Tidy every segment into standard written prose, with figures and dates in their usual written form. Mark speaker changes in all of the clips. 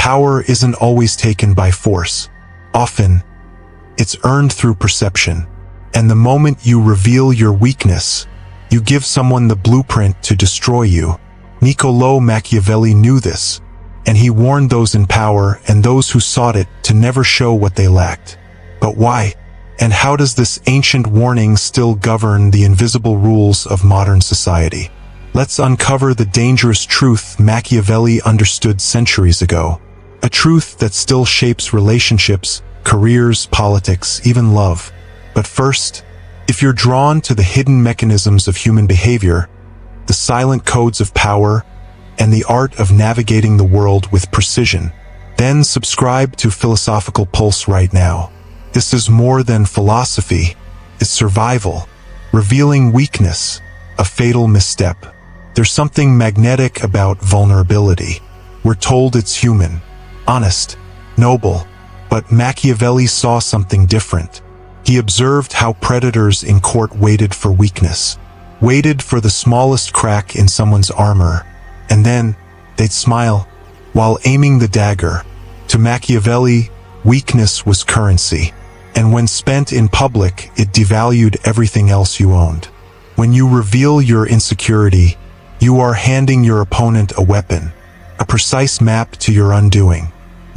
Speaker 1: Power isn't always taken by force. Often, it's earned through perception. And the moment you reveal your weakness, you give someone the blueprint to destroy you. Niccolò Machiavelli knew this, and he warned those in power and those who sought it to never show what they lacked. But why? And how does this ancient warning still govern the invisible rules of modern society? Let's uncover the dangerous truth Machiavelli understood centuries ago. A truth that still shapes relationships, careers, politics, even love. But first, if you're drawn to the hidden mechanisms of human behavior, the silent codes of power, and the art of navigating the world with precision, then subscribe to Philosophical Pulse right now. This is more than philosophy, it's survival, revealing weakness, a fatal misstep. There's something magnetic about vulnerability. We're told it's human, honest, noble, but Machiavelli saw something different. He observed how predators in court waited for weakness, waited for the smallest crack in someone's armor, and then they'd smile while aiming the dagger. To Machiavelli, weakness was currency, and when spent in public, it devalued everything else you owned. When you reveal your insecurity, you are handing your opponent a weapon, a precise map to your undoing.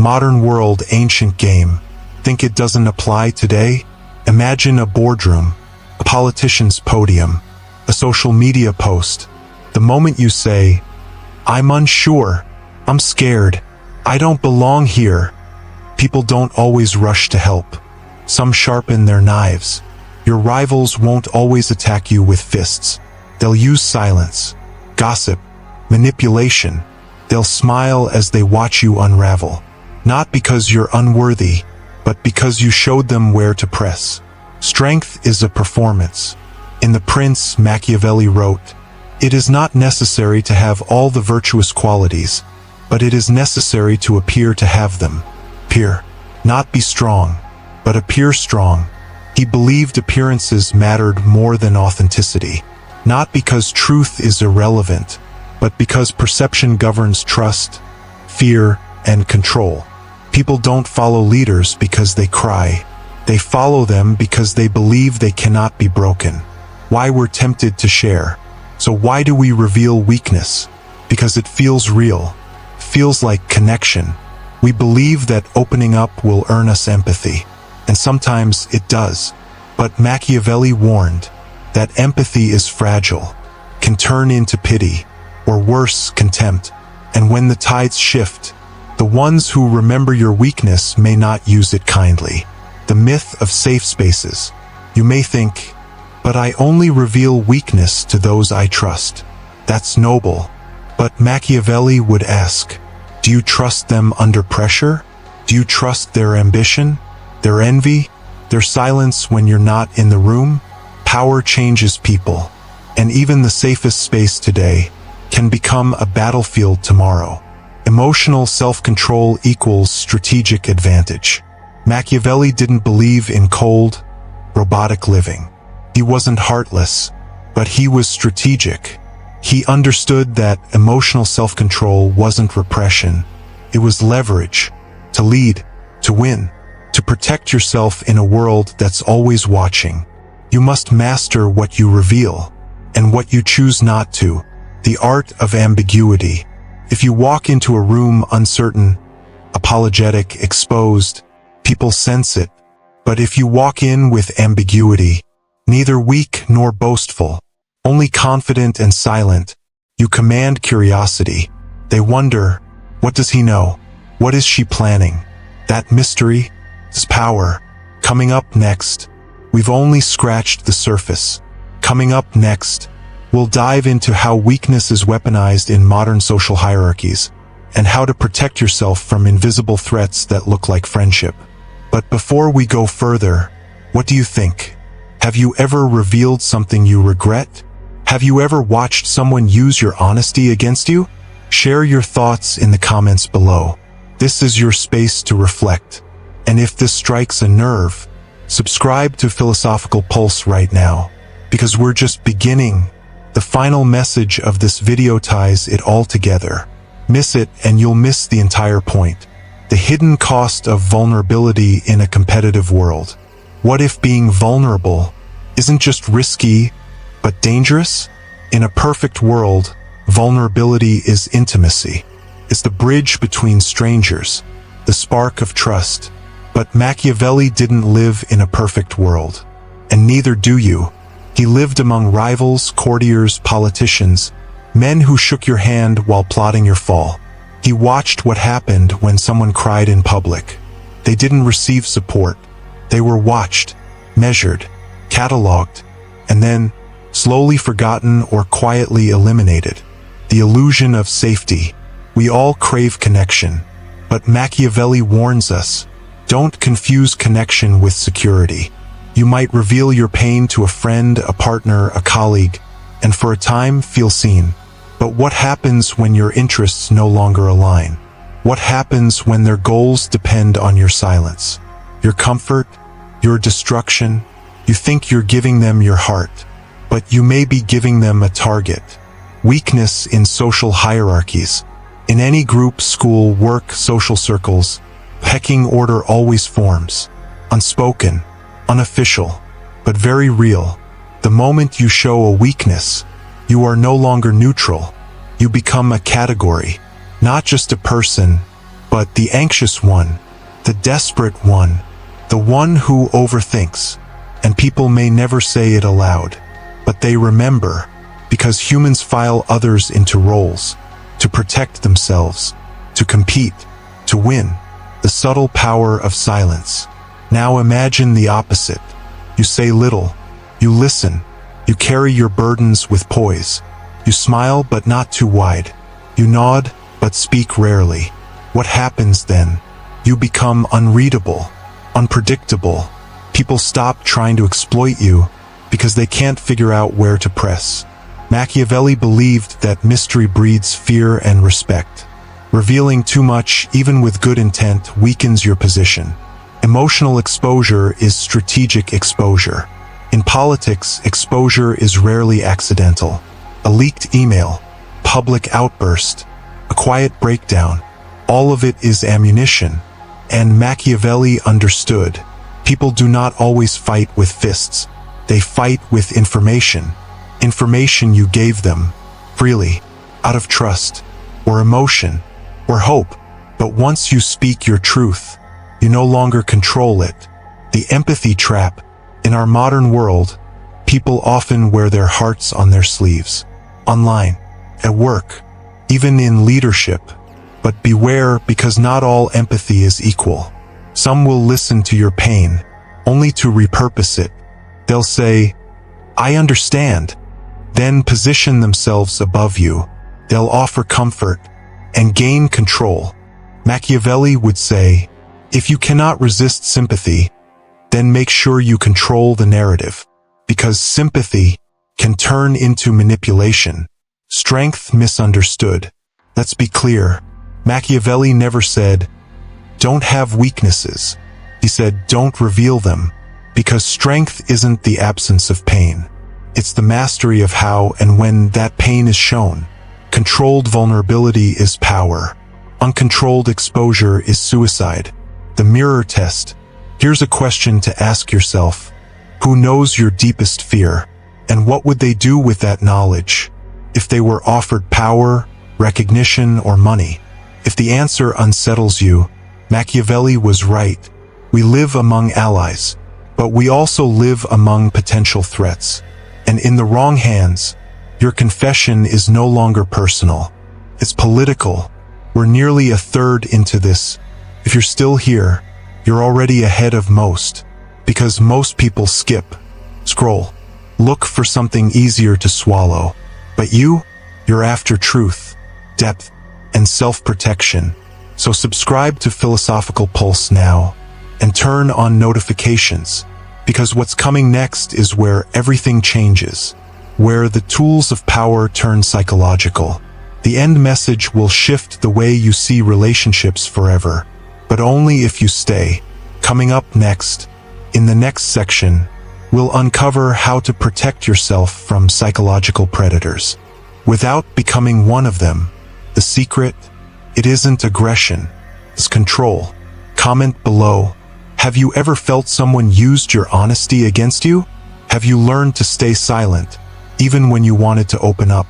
Speaker 1: Modern world, ancient game. Think it doesn't apply today? Imagine a boardroom, a politician's podium, a social media post. The moment you say, "I'm unsure, I'm scared, I don't belong here," people don't always rush to help. Some sharpen their knives. Your rivals won't always attack you with fists. They'll use silence, gossip, manipulation. They'll smile as they watch you unravel. Not because you're unworthy, but because you showed them where to press. Strength is a performance. In The Prince, Machiavelli wrote, "It is not necessary to have all the virtuous qualities, but it is necessary to appear to have them." Appear, not be strong, but appear strong. He believed appearances mattered more than authenticity, not because truth is irrelevant, but because perception governs trust, fear, and control. People don't follow leaders because they cry. They follow them because they believe they cannot be broken. Why we're tempted to share. So why do we reveal weakness? Because it feels real, feels like connection. We believe that opening up will earn us empathy, and sometimes it does. But Machiavelli warned that empathy is fragile, can turn into pity, or worse, contempt. And when the tides shift, the ones who remember your weakness may not use it kindly. The myth of safe spaces. You may think, "But I only reveal weakness to those I trust." That's noble. But Machiavelli would ask, do you trust them under pressure? Do you trust their ambition, their envy, their silence when you're not in the room? Power changes people, and even the safest space today can become a battlefield tomorrow. Emotional self-control equals strategic advantage. Machiavelli didn't believe in cold, robotic living. He wasn't heartless, but he was strategic. He understood that emotional self-control wasn't repression. It was leverage, to lead, to win, to protect yourself in a world that's always watching. You must master what you reveal, and what you choose not to. The art of ambiguity. If you walk into a room uncertain, apologetic, exposed, people sense it. But if you walk in with ambiguity, neither weak nor boastful, only confident and silent, you command curiosity. They wonder, what does he know? What is she planning? That mystery is power. Coming up next, we've only scratched the surface. Coming up next, we'll dive into how weakness is weaponized in modern social hierarchies, and how to protect yourself from invisible threats that look like friendship. But before we go further, what do you think? Have you ever revealed something you regret? Have you ever watched someone use your honesty against you? Share your thoughts in the comments below. This is your space to reflect. And if this strikes a nerve, subscribe to Philosophical Pulse right now, because we're just beginning. The final message of this video ties it all together. Miss it and you'll miss the entire point. The hidden cost of vulnerability in a competitive world. What if being vulnerable isn't just risky, but dangerous? In a perfect world, vulnerability is intimacy. It's the bridge between strangers, the spark of trust. But Machiavelli didn't live in a perfect world. And neither do you. He lived among rivals, courtiers, politicians, men who shook your hand while plotting your fall. He watched what happened when someone cried in public. They didn't receive support. They were watched, measured, catalogued, and then slowly forgotten or quietly eliminated. The illusion of safety. We all crave connection. But Machiavelli warns us, don't confuse connection with security. You might reveal your pain to a friend, a partner, a colleague, and for a time feel seen. But what happens when your interests no longer align? What happens when their goals depend on your silence? Your comfort? Your destruction? You think you're giving them your heart, but you may be giving them a target. Weakness in social hierarchies. In any group, school, work, social circles, pecking order always forms. Unspoken, unofficial, but very real. The moment you show a weakness, you are no longer neutral. You become a category, not just a person, but the anxious one, the desperate one, the one who overthinks. And people may never say it aloud, but they remember, because humans file others into roles, to protect themselves, to compete, to win. The subtle power of silence. Now imagine the opposite. You say little, you listen, you carry your burdens with poise. You smile but not too wide. You nod but speak rarely. What happens then? You become unreadable, unpredictable. People stop trying to exploit you because they can't figure out where to press. Machiavelli believed that mystery breeds fear and respect. Revealing too much, even with good intent, weakens your position. Emotional exposure is strategic exposure. In politics, exposure is rarely accidental. A leaked email, public outburst, a quiet breakdown, all of it is ammunition. And Machiavelli understood. People do not always fight with fists. They fight with information. Information you gave them, freely, out of trust, or emotion, or hope. But once you speak your truth, you no longer control it. The empathy trap. In our modern world, people often wear their hearts on their sleeves. Online, at work, even in leadership. But beware, because not all empathy is equal. Some will listen to your pain, only to repurpose it. They'll say, I understand, then position themselves above you. They'll offer comfort and gain control. Machiavelli would say, if you cannot resist sympathy, then make sure you control the narrative, because sympathy can turn into manipulation. Strength misunderstood. Let's be clear. Machiavelli never said, don't have weaknesses. He said, don't reveal them, because strength isn't the absence of pain. It's the mastery of how and when that pain is shown. Controlled vulnerability is power. Uncontrolled exposure is suicide. The mirror test. Here's a question to ask yourself. Who knows your deepest fear? And what would they do with that knowledge? If they were offered power, recognition, or money? If the answer unsettles you, Machiavelli was right. We live among allies, but we also live among potential threats. And in the wrong hands, your confession is no longer personal. It's political. We're nearly a third into this. If you're still here, you're already ahead of most, because most people skip, scroll, look for something easier to swallow. But you're after truth, depth, and self-protection. So subscribe to Philosophical Pulse now, and turn on notifications, because what's coming next is where everything changes, where the tools of power turn psychological. The end message will shift the way you see relationships forever, but only if you stay. Coming up next, in the next section, we'll uncover how to protect yourself from psychological predators without becoming one of them. The secret? It isn't aggression. is control. Comment below. Have you ever felt someone used your honesty against you? Have you learned to stay silent, even when you wanted to open up?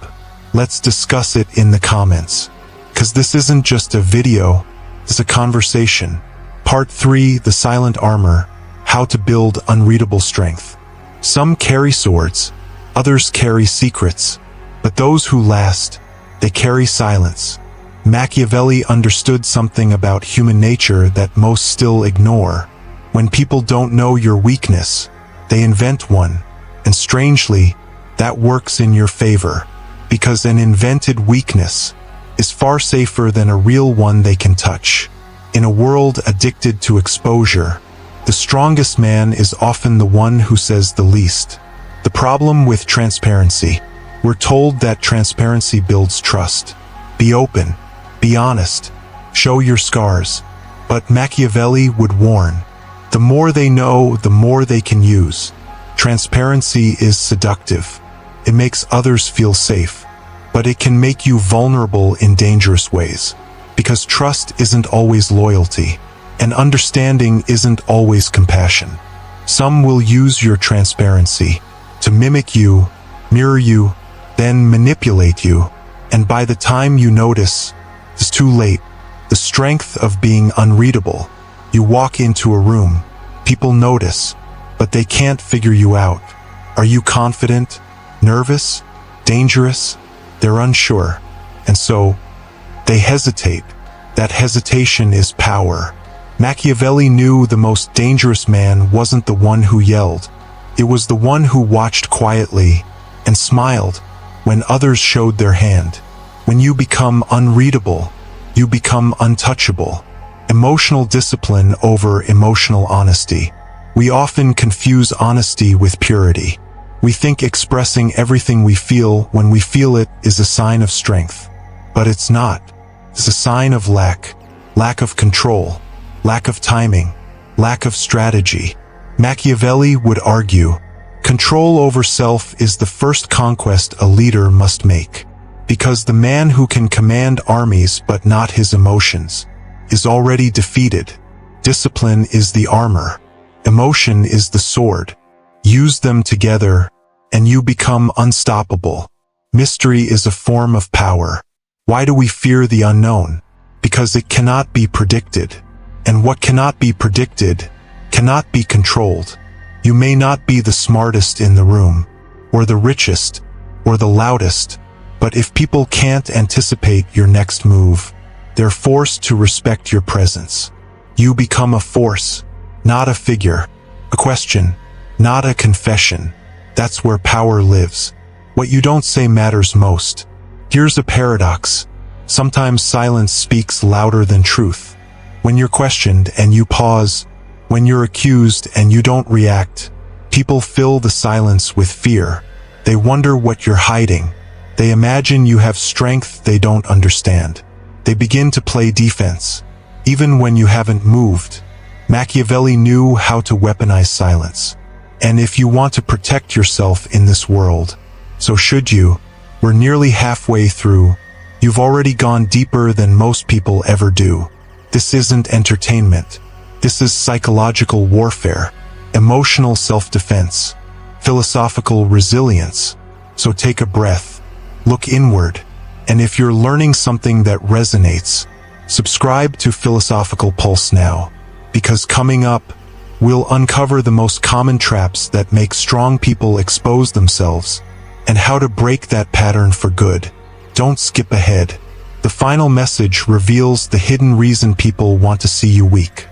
Speaker 1: Let's discuss it in the comments. 'Cause this isn't just a video, it's a conversation. Part 3, The Silent Armor, How to Build Unreadable Strength. Some carry swords, others carry secrets, but those who last, they carry silence. Machiavelli understood something about human nature that most still ignore. When people don't know your weakness, they invent one, and strangely, that works in your favor, because an invented weakness is far safer than a real one they can touch. In a world addicted to exposure, the strongest man is often the one who says the least. The problem with transparency: we're told that transparency builds trust. Be open, be honest, show your scars. But Machiavelli would warn, the more they know, the more they can use. Transparency is seductive. It makes others feel safe, but it can make you vulnerable in dangerous ways. Because trust isn't always loyalty, and understanding isn't always compassion. Some will use your transparency to mimic you, mirror you, then manipulate you, and by the time you notice, it's too late. The strength of being unreadable. You walk into a room, people notice, but they can't figure you out. Are you confident, nervous, dangerous? They're unsure, and so they hesitate. That hesitation is power. Machiavelli knew the most dangerous man wasn't the one who yelled. It was the one who watched quietly and smiled when others showed their hand. When you become unreadable, you become untouchable. Emotional discipline over emotional honesty. We often confuse honesty with purity. We think expressing everything we feel when we feel it is a sign of strength. But it's not. It's a sign of lack of control, lack of timing, lack of strategy. Machiavelli would argue, control over self is the first conquest a leader must make. Because the man who can command armies but not his emotions is already defeated. Discipline is the armor. Emotion is the sword. Use them together, and you become unstoppable. Mystery is a form of power. Why do we fear the unknown? Because it cannot be predicted. And what cannot be predicted cannot be controlled. You may not be the smartest in the room, or the richest, or the loudest, but if people can't anticipate your next move, they're forced to respect your presence. You become a force, not a figure, a question, not a confession. That's where power lives. What you don't say matters most. Here's a paradox. Sometimes silence speaks louder than truth. When you're questioned and you pause, when you're accused and you don't react, people fill the silence with fear. They wonder what you're hiding. They imagine you have strength they don't understand. They begin to play defense, even when you haven't moved. Machiavelli knew how to weaponize silence. And if you want to protect yourself in this world, so should you. We're nearly halfway through. You've already gone deeper than most people ever do. This isn't entertainment. This is psychological warfare, emotional self-defense, philosophical resilience. So take a breath, look inward, and if you're learning something that resonates, subscribe to Philosophical Pulse now, because coming up, we'll uncover the most common traps that make strong people expose themselves, and how to break that pattern for good. Don't skip ahead. The final message reveals the hidden reason people want to see you weak.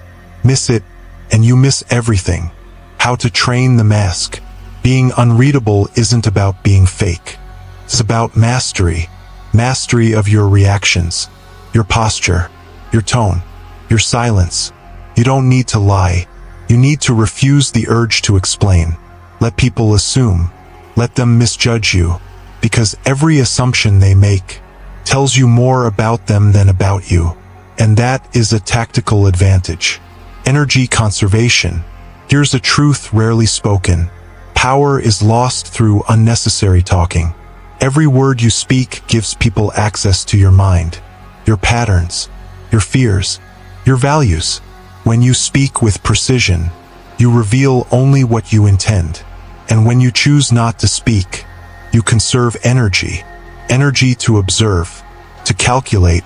Speaker 1: Miss it, and you miss everything. How to train the mask. Being unreadable isn't about being fake. It's about mastery. Mastery of your reactions, your posture, your tone, your silence. You don't need to lie. You need to refuse the urge to explain. Let people assume. Let them misjudge you. Because every assumption they make tells you more about them than about you. And that is a tactical advantage. Energy conservation. Here's a truth rarely spoken. Power is lost through unnecessary talking. Every word you speak gives people access to your mind, your patterns, your fears, your values. When you speak with precision, you reveal only what you intend. And when you choose not to speak, you conserve energy. Energy to observe, to calculate,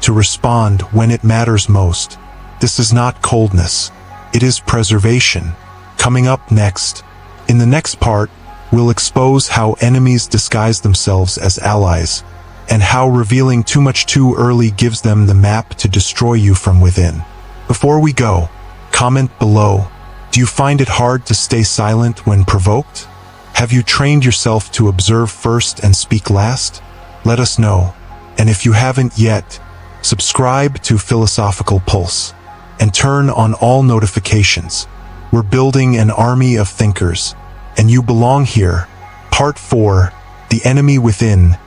Speaker 1: to respond when it matters most. This is not coldness. It is preservation. Coming up next, in the next part, we'll expose how enemies disguise themselves as allies, and how revealing too much too early gives them the map to destroy you from within. Before we go, comment below. Do you find it hard to stay silent when provoked? Have you trained yourself to observe first and speak last? Let us know. And if you haven't yet, subscribe to Philosophical Pulse and turn on all notifications. We're building an army of thinkers, and you belong here. Part 4, The Enemy Within,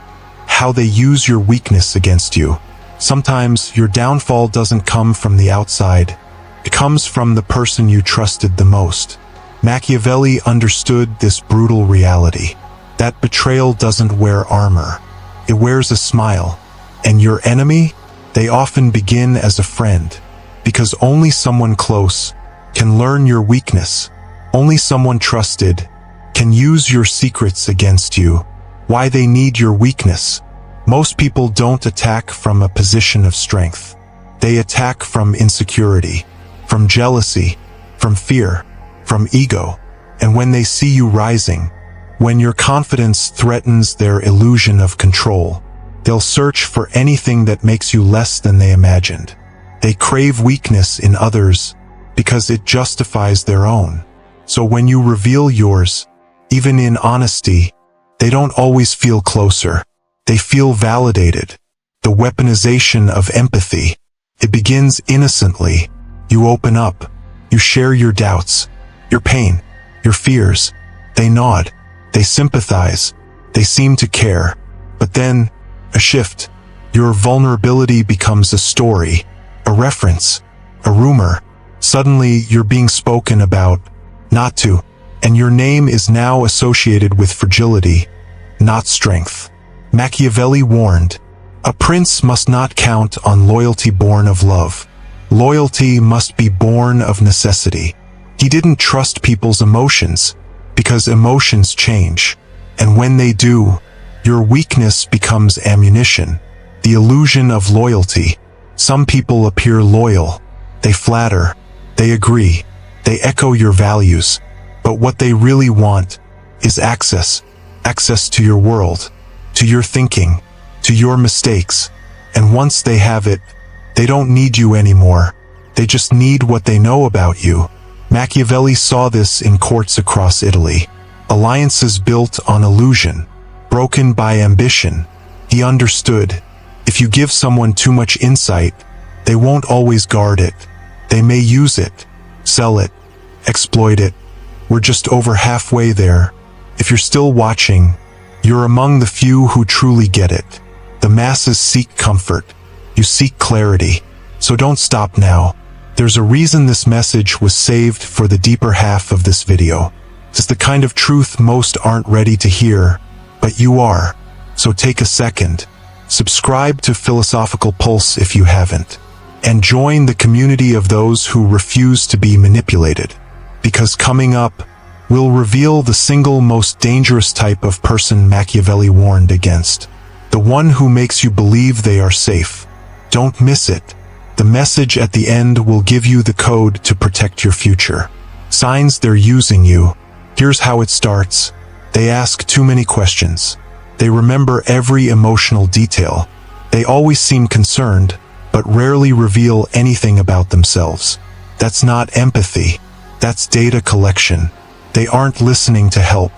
Speaker 1: how they use your weakness against you. Sometimes your downfall doesn't come from the outside. It comes from the person you trusted the most. Machiavelli understood this brutal reality. That betrayal doesn't wear armor. It wears a smile. And your enemy? They often begin as a friend. Because only someone close can learn your weakness. Only someone trusted can use your secrets against you. Why they need your weakness? Most people don't attack from a position of strength. They attack from insecurity, from jealousy, from fear, from ego. And when they see you rising, when your confidence threatens their illusion of control, they'll search for anything that makes you less than they imagined. They crave weakness in others because it justifies their own. So when you reveal yours, even in honesty, they don't always feel closer. They feel validated. The weaponization of empathy. It begins innocently. You open up. You share your doubts, your pain, your fears. They nod. They sympathize. They seem to care. But then, a shift. Your vulnerability becomes a story, a reference, a rumor. Suddenly, you're being spoken about, not to, and your name is now associated with fragility, not strength. Machiavelli warned, a prince must not count on loyalty born of love. Loyalty must be born of necessity. He didn't trust people's emotions, because emotions change. And when they do, your weakness becomes ammunition. The illusion of loyalty. Some people appear loyal. They flatter. They agree. They echo your values. But what they really want is access. Access to your world, to your thinking, to your mistakes. And once they have it, they don't need you anymore. They just need what they know about you. Machiavelli saw this in courts across Italy. Alliances built on illusion, broken by ambition. He understood, if you give someone too much insight, they won't always guard it. They may use it, sell it, exploit it. We're just over halfway there. If you're still watching, you're among the few who truly get it. The masses seek comfort. You seek clarity. So don't stop now. There's a reason this message was saved for the deeper half of this video. It's the kind of truth most aren't ready to hear, but you are. So take a second. Subscribe to Philosophical Pulse if you haven't. And join the community of those who refuse to be manipulated. Because coming up, we'll reveal the single most dangerous type of person Machiavelli warned against. The one who makes you believe they are safe. Don't miss it. The message at the end will give you the code to protect your future. Signs they're using you. Here's how it starts. They ask too many questions. They remember every emotional detail. They always seem concerned, but rarely reveal anything about themselves. That's not empathy. That's data collection. They aren't listening to help.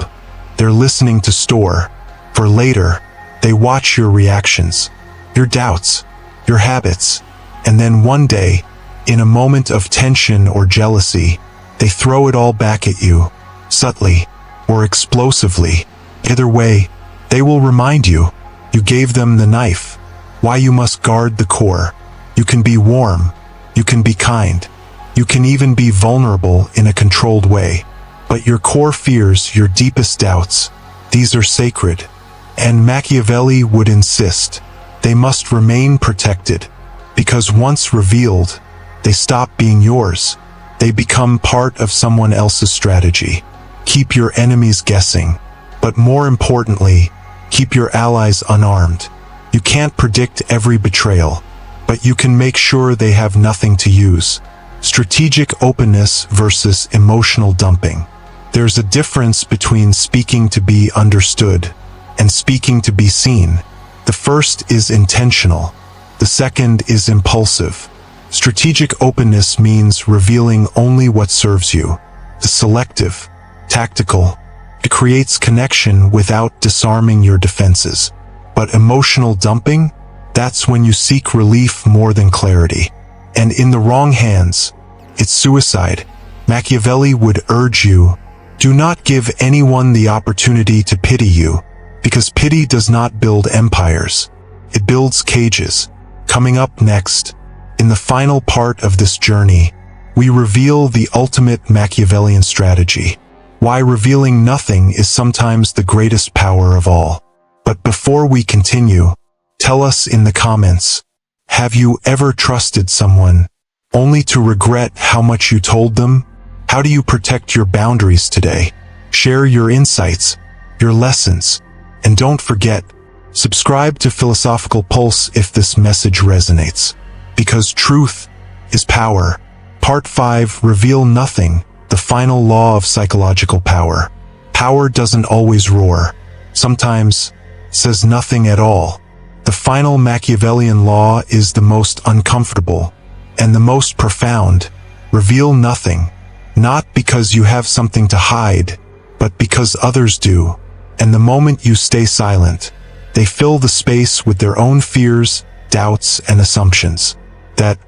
Speaker 1: They're listening to store. For later, they watch your reactions, your doubts, your habits, and then one day, in a moment of tension or jealousy, they throw it all back at you, subtly or explosively. Either way, they will remind you, you gave them the knife. Why you must guard the core. You can be warm. You can be kind. You can even be vulnerable in a controlled way. But your core fears, your deepest doubts, these are sacred. And Machiavelli would insist, they must remain protected. Because once revealed, They stop being yours. They become part of someone else's strategy. Keep your enemies guessing. But more importantly, keep your allies unarmed. You can't predict every betrayal, but you can make sure they have nothing to use. Strategic openness versus emotional dumping. There's a difference between speaking to be understood and speaking to be seen. The first is intentional. The second is impulsive. Strategic openness means revealing only what serves you. The selective, tactical. It creates connection without disarming your defenses. But emotional dumping? That's when you seek relief more than clarity. And in the wrong hands, it's suicide. Machiavelli would urge you, do not give anyone the opportunity to pity you, because pity does not build empires. It builds cages. Coming up next, in the final part of this journey, we reveal the ultimate Machiavellian strategy. Why revealing nothing is sometimes the greatest power of all. But before we continue, tell us in the comments, have you ever trusted someone only to regret how much you told them? How do you protect your boundaries today? Share your insights, your lessons, and don't forget, subscribe to Philosophical Pulse if this message resonates. Because truth is power. Part 5, Reveal Nothing, the final law of psychological power. Power doesn't always roar. Sometimes says nothing at all. The final Machiavellian law is the most uncomfortable and the most profound. Reveal nothing, not because you have something to hide, but because others do. And the moment you stay silent, they fill the space with their own fears, doubts, and assumptions. That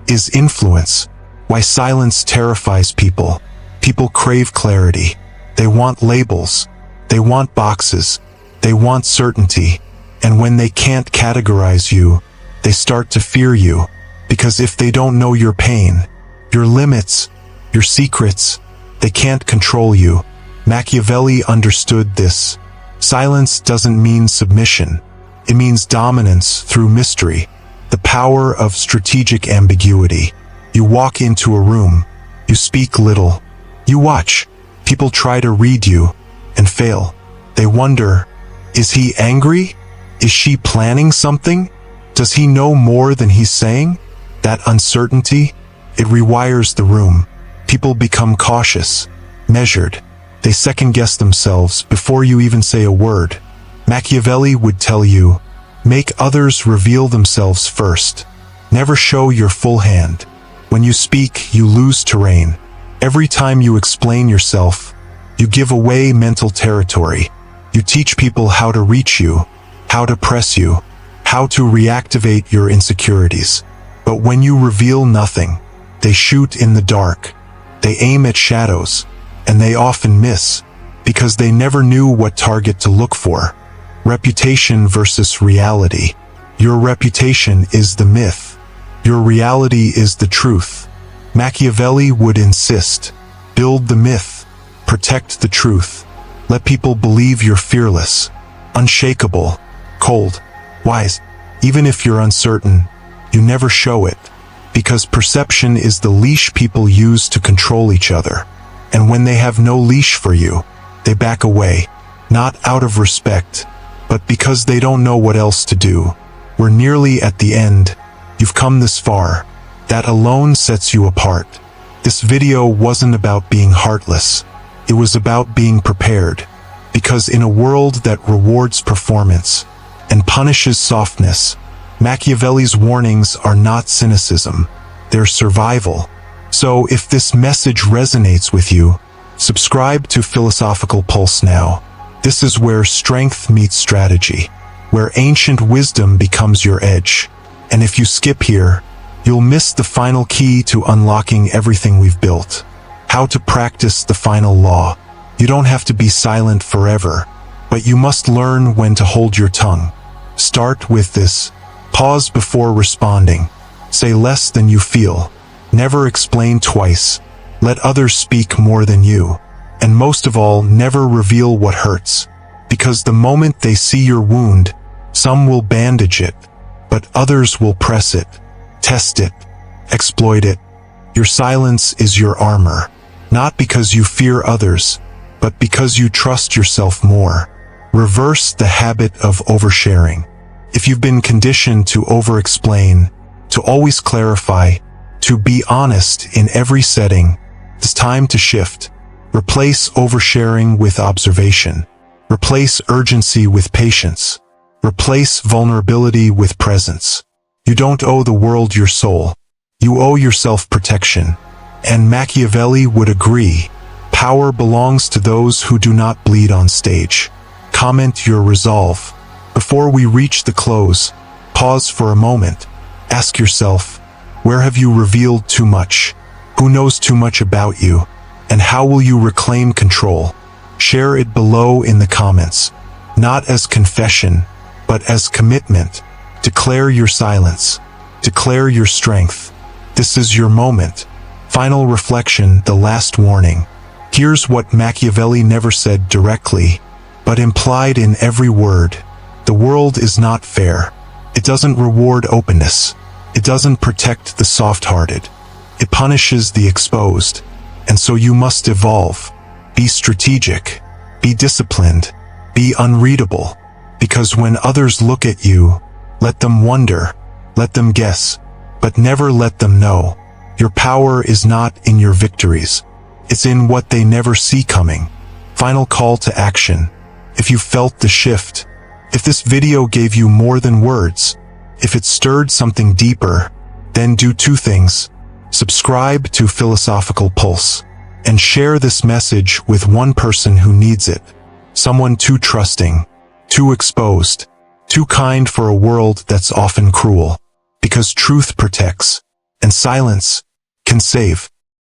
Speaker 1: is influence. Why silence terrifies people. People crave clarity. They want labels. They want boxes. They want certainty. And when they can't categorize you, they start to fear you. Because if they don't know your pain, your limits, your secrets, they can't control you. Machiavelli understood this. Silence doesn't mean submission. It means dominance through mystery. The power of strategic ambiguity. You walk into a room. You speak little. You watch. People try to read you and fail. They wonder, is he angry? Is she planning something? Does he know more than he's saying? That uncertainty, it rewires the room. People become cautious, measured. They second-guess themselves before you even say a word. Machiavelli would tell you, make others reveal themselves first. Never show your full hand. When you speak, you lose terrain. Every time you explain yourself, you give away mental territory. You teach people how to reach you, how to press you, how to reactivate your insecurities. But when you reveal nothing, they shoot in the dark. They aim at shadows, and they often miss, because they never knew what target to look for. Reputation versus reality. Your reputation is the myth. Your reality is the truth. Machiavelli would insist, build the myth, protect the truth. Let people believe you're fearless, unshakable, cold, wise. Even if you're uncertain, you never show it, because perception is the leash people use to control each other. And when they have no leash for you, they back away, not out of respect, but because they don't know what else to do. We're nearly at the end. You've come this far. That alone sets you apart. This video wasn't about being heartless. It was about being prepared. Because in a world that rewards performance and punishes softness, Machiavelli's warnings are not cynicism. They're survival. So if this message resonates with you, subscribe to Philosophical Pulse now. This is where strength meets strategy, where ancient wisdom becomes your edge. And if you skip here, you'll miss the final key to unlocking everything we've built. How to practice the final law. You don't have to be silent forever, but you must learn when to hold your tongue. Start with this. Pause before responding. Say less than you feel. Never explain twice. Let others speak more than you. And most of all, never reveal what hurts. Because the moment they see your wound, some will bandage it, but others will press it, test it, Exploit it. Your silence is your armor, not because you fear others, but because you trust yourself more. Reverse the habit of oversharing. If you've been conditioned to over-explain, to always clarify, to be honest in every setting, it's time to shift. Replace oversharing with observation. Replace urgency with patience. Replace vulnerability with presence. You don't owe the world your soul. You owe yourself protection. And Machiavelli would agree. Power belongs to those who do not bleed on stage. Comment your resolve. Before we reach the close, pause for a moment. Ask yourself, where have you revealed too much? Who knows too much about you? And how will you reclaim control? Share it below in the comments. Not as confession, but as commitment. Declare your silence. Declare your strength. This is your moment. Final reflection, the last warning. Here's what Machiavelli never said directly, but implied in every word. The world is not fair. It doesn't reward openness. It doesn't protect the soft-hearted. It punishes the exposed. And so you must evolve. Be strategic. Be disciplined. Be unreadable. Because when others look at you, let them wonder. Let them guess. But never let them know. Your power is not in your victories. It's in what they never see coming. Final call to action. If you felt the shift, if this video gave you more than words, if it stirred something deeper, then do two things. Subscribe to Philosophical Pulse, and share this message with one person who needs it. Someone too trusting, too exposed, too kind for a world that's often cruel. Because truth protects, and silence can save.